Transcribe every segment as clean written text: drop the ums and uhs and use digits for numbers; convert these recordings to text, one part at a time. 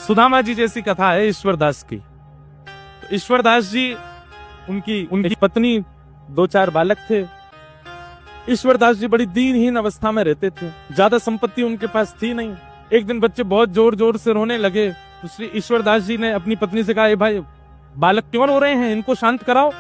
सुदामा जी जैसी कथा है ईश्वरदास की। तो ईश्वरदास जी उनकी पत्नी, 2-4 बालक थे। ईश्वरदास जी बड़ी दीनहीन अवस्था में रहते थे, ज्यादा संपत्ति उनके पास थी नहीं। एक दिन बच्चे बहुत जोर जोर से रोने लगे, तो श्री ईश्वरदास जी ने अपनी पत्नी से कहा, ए भाई बालक क्यों रो रहे हैं, इनको शांत कराओ।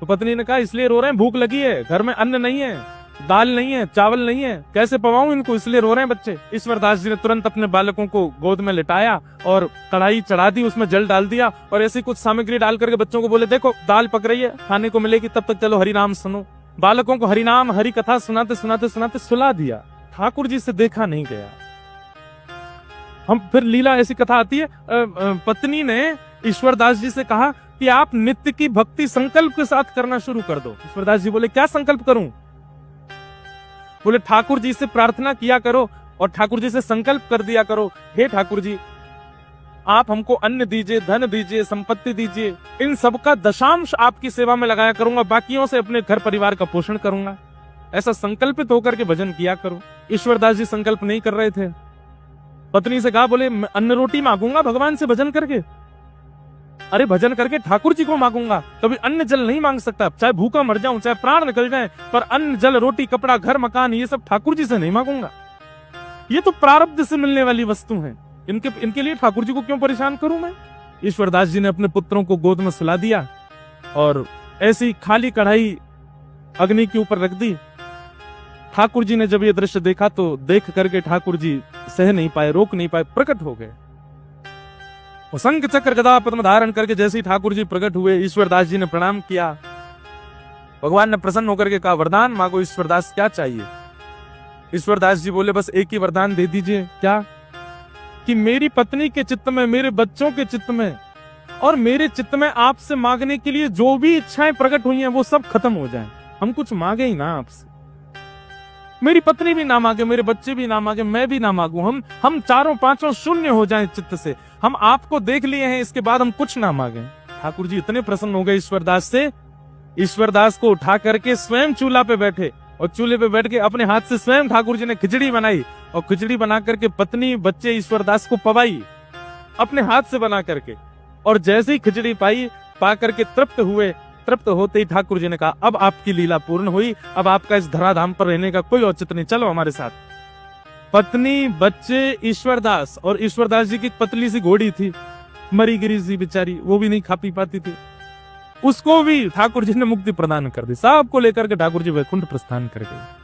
तो पत्नी ने कहा, इसलिए रो रहे हैं, भूख लगी है, घर में अन्न नहीं है, दाल नहीं है, चावल नहीं है, कैसे पवाऊं इनको, इसलिए रो रहे हैं बच्चे। ईश्वरदास जी ने तुरंत अपने बालकों को गोद में लिटाया और कढ़ाई चढ़ा दी, उसमें जल डाल दिया और ऐसी कुछ सामग्री डाल करके बच्चों को बोले, देखो दाल पक रही है, खाने को मिलेगी, तब तक चलो हरिनाम सुनो। बालकों को हरिनाम हरि कथा सुनाते सुनाते सुनाते सुला दिया। ठाकुर जी से देखा नहीं गया। हम फिर लीला ऐसी कथा आती है, पत्नी ने ईश्वरदास जी से कहा कि आप नित्य की भक्ति संकल्प के साथ करना शुरू कर दो। ईश्वरदास जी बोले, क्या संकल्प करूं? बोले, ठाकुर जी से प्रार्थना किया करो और ठाकुर जी से संकल्प कर दिया करो, हे ठाकुर जी आप हमको अन्न दीजिए, धन दीजिए, संपत्ति दीजिए, इन सबका दशांश आपकी सेवा में लगाया करूंगा, बाकियों से अपने घर परिवार का पोषण करूंगा। ऐसा संकल्पित होकर के भजन किया करो। ईश्वरदास जी संकल्प नहीं कर रहे थे। पत्नी से कहा, बोले अन्न रोटी मांगूंगा भगवान से भजन करके। अरे भजन करके ठाकुर जी को मांगूंगा, कभी अन्न जल नहीं मांग सकता, चाहे भूखा मर जाऊं, चाहे प्राण निकल जाए, पर अन्न जल रोटी कपड़ा घर मकान ये सब ठाकुर जी से नहीं मांगूंगा। ये तो प्रारब्ध से मिलने वाली वस्तु है, इनके लिए ठाकुर जी को क्यों परेशान करूं मैं। ईश्वरदास जी ने अपने पुत्रों को गोद में सुला दिया और ऐसी खाली कढ़ाई अग्नि के ऊपर रख दी। ठाकुर जी ने जब ये दृश्य देखा तो देख करके ठाकुर जी सह नहीं पाए, रोक नहीं पाए, प्रकट हो गए। शंख चक्र गदा पद्म धारण करके जैसे ही ठाकुर जी प्रकट हुए, ईश्वरदास जी ने प्रणाम किया। भगवान ने प्रसन्न होकर के कहा, वरदान मांगो ईश्वरदास, क्या चाहिए? ईश्वरदास जी बोले, बस एक ही वरदान दे दीजिए। क्या? कि मेरी पत्नी के चित्त में, मेरे बच्चों के चित्त में और मेरे चित्त में आपसे मांगने के लिए जो भी इच्छाएं प्रकट हुई हैं वो सब खत्म हो जाएं। हम कुछ मांगे ही ना आपसे, मेरी पत्नी भी ना मांगे, मेरे बच्चे भी ना मांगे, मैं भी ना मांगू, हम चारों पांचों शून्य हो जाएं चित्त से। हम आपको देख लिए हैं, इसके बाद हम कुछ ना मांगे। ठाकुर जी इतने प्रसन्न हो गए ईश्वरदास से, ईश्वरदास को उठा करके स्वयं चूल्हा पे बैठे और चूल्हे पे बैठ के अपने हाथ से स्वयं ठाकुर जी ने खिचड़ी बनाई और खिचड़ी बना करके पत्नी बच्चे ईश्वरदास को पवाई अपने हाथ से बना करके। और जैसे ही खिचड़ी पा करके तृप्त हुए, तृप्त होते ही ठाकुर जी ने कहा, अब आपकी लीला पूर्ण हुई, अब आपका इस धराधाम पर रहने का कोई औचित्य नहीं, चलो हमारे साथ। पत्नी, बच्चे, ईश्वरदास, और ईश्वरदास जी की पतली सी घोड़ी थी, मरी गिरी सी बेचारी, वो भी नहीं खा पी पाती थी, उसको भी ठाकुर जी ने मुक्ति प्रदान कर दी। सबको लेकर के ठाकुर जी वैकुंठ प्रस्थान कर गए।